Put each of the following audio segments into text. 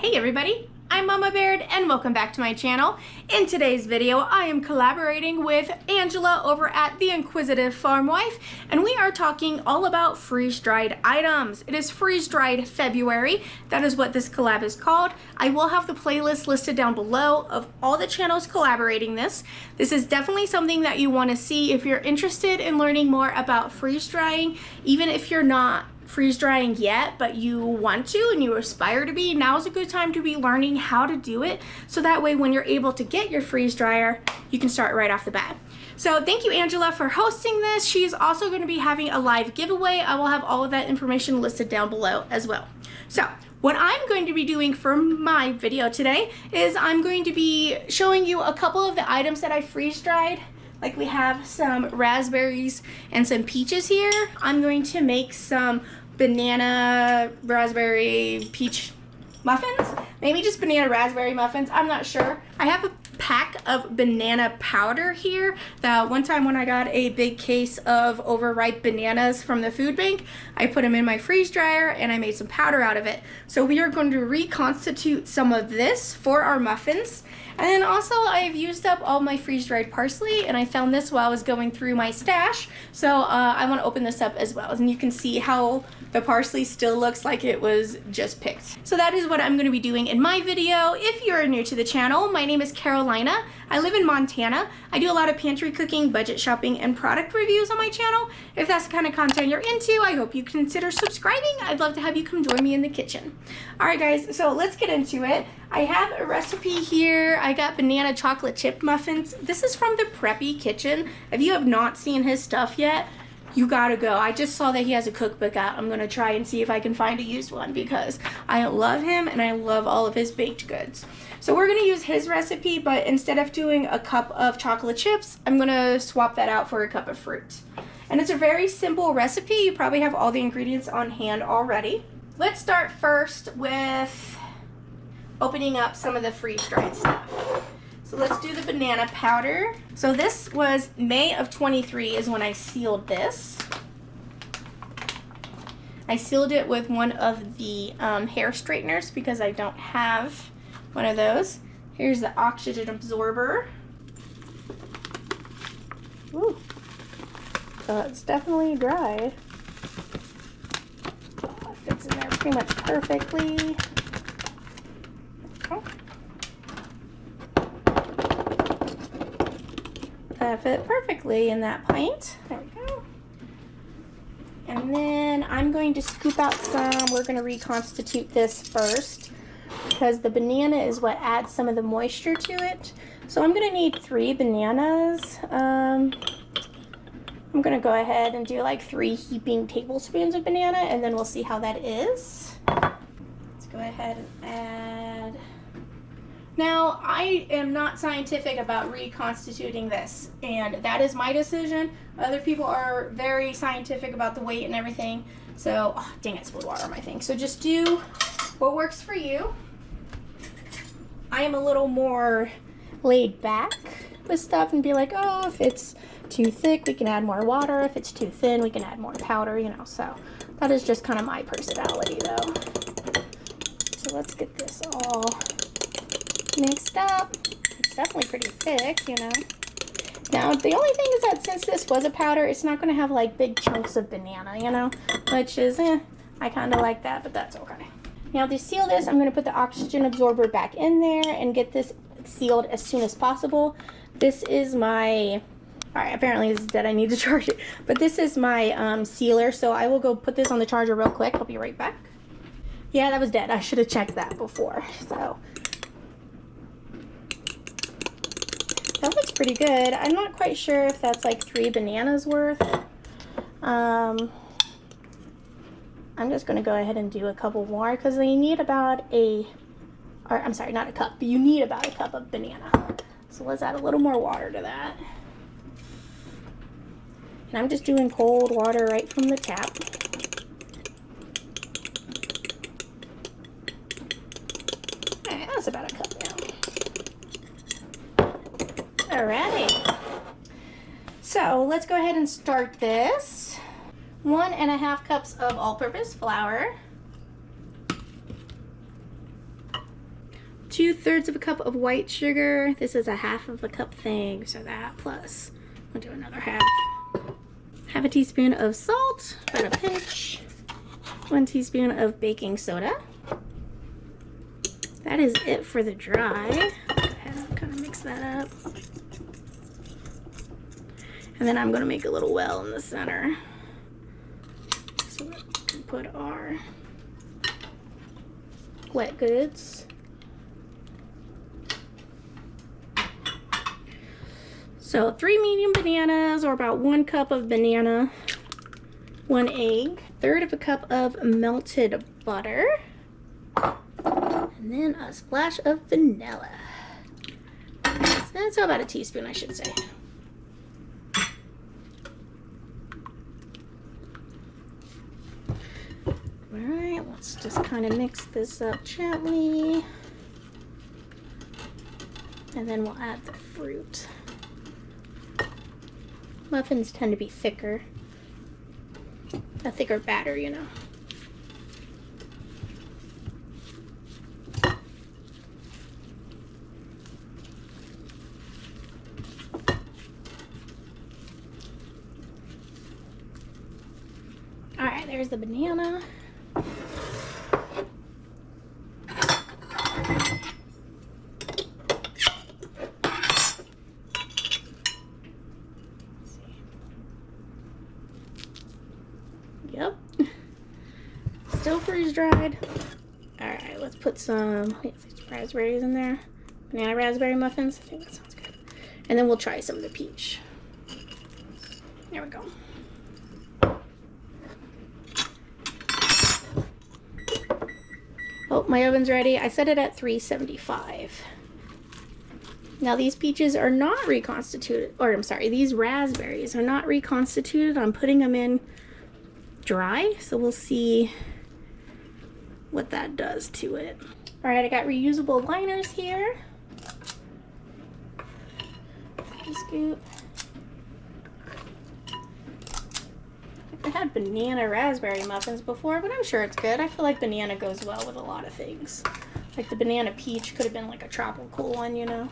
Hey everybody, I'm Mama Baird and welcome back to my channel. In today's video, I am collaborating with Angela over at The Inquisitive Farm Wife, and we are talking all about freeze-dried items. It is freeze-dried February. That is what this collab is called. I will have the playlist listed down below of all the channels collaborating this. This is definitely something that you want to see if you're interested in learning more about freeze-drying, even if you're not freeze drying yet, but you want to and you aspire to be. Now is a good time to be learning how to do it, so that way when you're able to get your freeze dryer, you can start right off the bat. So thank you, Angela, for hosting this. She's also going to be having a live giveaway. I will have all of that information listed down below as well. So what I'm going to be doing for my video today is I'm going to be showing you a couple of the items that I freeze dried. Like we have some raspberries and some peaches here. I'm going to make some banana raspberry peach muffins. Maybe just banana raspberry muffins, I'm not sure. I have a pack of banana powder here that one time when I got a big case of overripe bananas from the food bank, I put them in my freeze dryer and I made some powder out of it. So we are going to reconstitute some of this for our muffins. And then also I've used up all my freeze-dried parsley, and I found this while I was going through my stash. So I want to open this up as well, and you can see how the parsley still looks like it was just picked. So that is what I'm going to be doing in my video. If you're new to the channel, my name is Carolina. I live in Montana. I do a lot of pantry cooking, budget shopping, and product reviews on my channel. If that's the kind of content you're into, I hope you consider subscribing. I'd love to have you come join me in the kitchen. Alright guys, so let's get into it. I have a recipe here. I got banana chocolate chip muffins. This is from the Preppy Kitchen. If you have not seen his stuff yet, you gotta go. I just saw that he has a cookbook out. I'm gonna try and see if I can find a used one because I love him and I love all of his baked goods. So we're gonna use his recipe, but instead of doing a cup of chocolate chips, I'm gonna swap that out for a cup of fruit. And it's a very simple recipe. You probably have all the ingredients on hand already. Let's start first with opening up some of the freeze-dried stuff. So let's do the banana powder. So this was May of 23 is when I sealed this. I sealed it with one of the hair straighteners because I don't have one of those. Here's the oxygen absorber. Ooh. So it's definitely dry. Oh, it fits in there pretty much perfectly. Okay. That fit perfectly in that pint. There we go. And then I'm going to scoop out some. We're going to reconstitute this first because the banana is what adds some of the moisture to it. So I'm going to need 3 bananas. I'm going to go ahead and do like 3 heaping tablespoons of banana, and then we'll see how that is. Let's go ahead and add. Now, I am not scientific about reconstituting this, and that is my decision. Other people are very scientific about the weight and everything. So, oh, dang, I spilled water on my thing. So just do what works for you. I am a little more laid back with stuff and be like, oh, if it's too thick, we can add more water. If it's too thin, we can add more powder, you know. So that is just kind of my personality, though. So let's get this all mixed up. It's definitely pretty thick, you know. Now, the only thing is that since this was a powder, it's not going to have like big chunks of banana, you know, which is, I kind of like that, but that's okay. Now, to seal this, I'm going to put the oxygen absorber back in there and get this sealed as soon as possible. This is my, alright, apparently this is dead. I need to charge it. But this is my sealer, so I will go put this on the charger real quick. I'll be right back. Yeah, that was dead. I should have checked that before. So that looks pretty good. I'm not quite sure if that's like 3 bananas worth. I'm just going to go ahead and do a couple more because you need about I'm sorry, not a cup, but you need about a cup of banana. So let's add a little more water to that. And I'm just doing cold water right from the tap. Alright, that's about a cup now. Alrighty. So let's go ahead and start this. 1.5 cups of all-purpose flour. 2/3 of a cup of white sugar. This is a 1/2 of a cup thing, so that plus we'll do another 1/2. 1/2 teaspoon of salt, about a pinch. 1 teaspoon of baking soda. That is it for the dry. Go ahead and kind of mix that up. And then I'm going to make a little well in the center. So we can put our wet goods. So 3 medium bananas, or about 1 cup of banana, 1 egg, 1/3 of a cup of melted butter, and then a splash of vanilla. So about a teaspoon, I should say. Alright, let's just kind of mix this up gently. And then we'll add the fruit. Muffins tend to be thicker. A thicker batter, you know. Alright, there's the banana. Yep. Still freeze dried. Alright, let's put some raspberries in there. Banana raspberry muffins. I think that sounds good. And then we'll try some of the peach. There we go. Oh, my oven's ready. I set it at 375. Now these peaches are not reconstituted, or I'm sorry, these raspberries are not reconstituted. I'm putting them in dry, so we'll see what that does to it. All right, I got reusable liners here. Scoop. I had banana raspberry muffins before, but I'm sure it's good. I feel like banana goes well with a lot of things. Like the banana peach could have been like a tropical one, you know.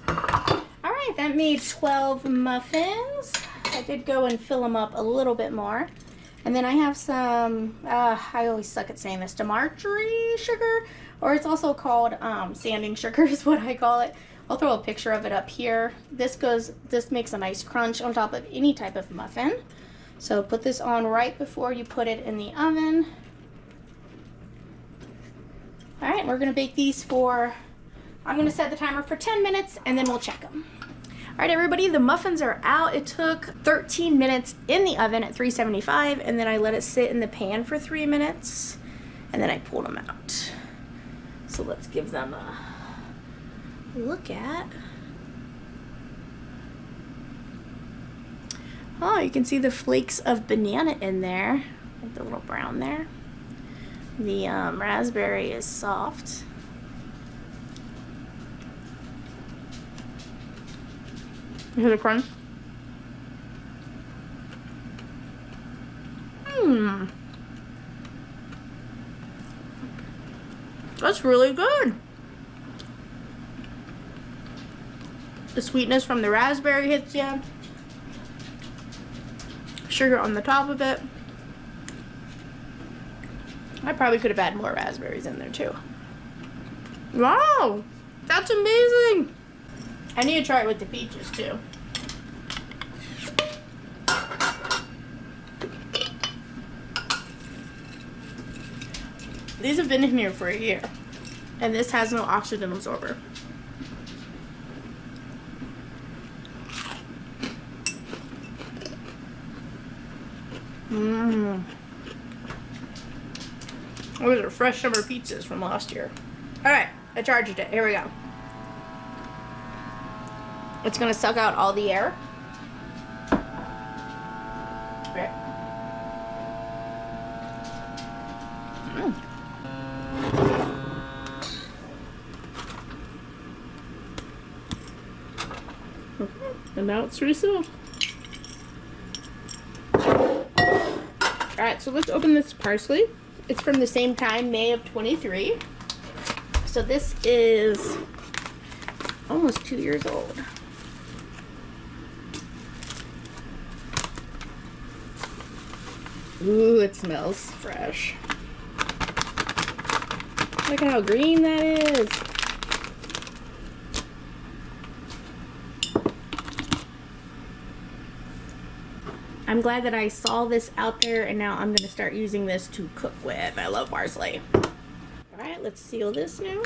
All right, that made 12 muffins. I did go and fill them up a little bit more. And then I have some, I always suck at saying this, Pantry sugar, or it's also called sanding sugar is what I call it. I'll throw a picture of it up here. This makes a nice crunch on top of any type of muffin. So put this on right before you put it in the oven. All right, we're gonna bake these for, I'm gonna set the timer for 10 minutes and then we'll check them. All right, everybody, the muffins are out. It took 13 minutes in the oven at 375, and then I let it sit in the pan for 3 minutes, and then I pulled them out. So let's give them a look at. Oh, you can see the flakes of banana in there, like the little brown there. The raspberry is soft. You hear the crunch? That's really good. The sweetness from the raspberry hits you. Sugar on the top of it. I probably could have had more raspberries in there too. Wow, that's amazing. I need to try it with the peaches too. These have been in here for a year, and this has no oxygen absorber. Those are fresh summer pizzas from last year. All right, I charged it. Here we go. It's gonna suck out all the air. Okay. And now it's resealed. Alright, so let's open this parsley. It's from the same time, May of 23. So this is almost 2 years old. Ooh, it smells fresh. Look at how green that is. I'm glad that I saw this out there, and now I'm going to start using this to cook with. I love parsley. All right, let's seal this now.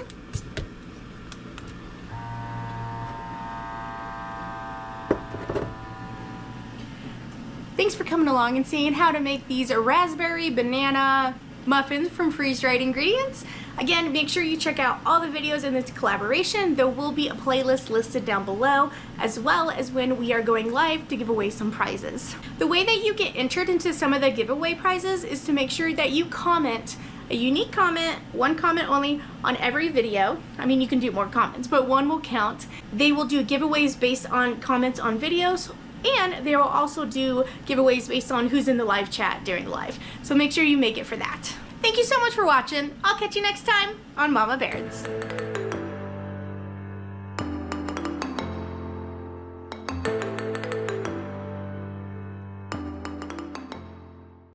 Thanks for coming along and seeing how to make these raspberry banana muffins from freeze-dried ingredients. Again, make sure you check out all the videos in this collaboration. There will be a playlist listed down below, as well as when we are going live to give away some prizes. The way that you get entered into some of the giveaway prizes is to make sure that you comment a unique comment, one comment only, on every video. I mean, you can do more comments, but one will count. They will do giveaways based on comments on videos, and they will also do giveaways based on who's in the live chat during the live. So make sure you make it for that. Thank you so much for watching. I'll catch you next time on Mama Baird's.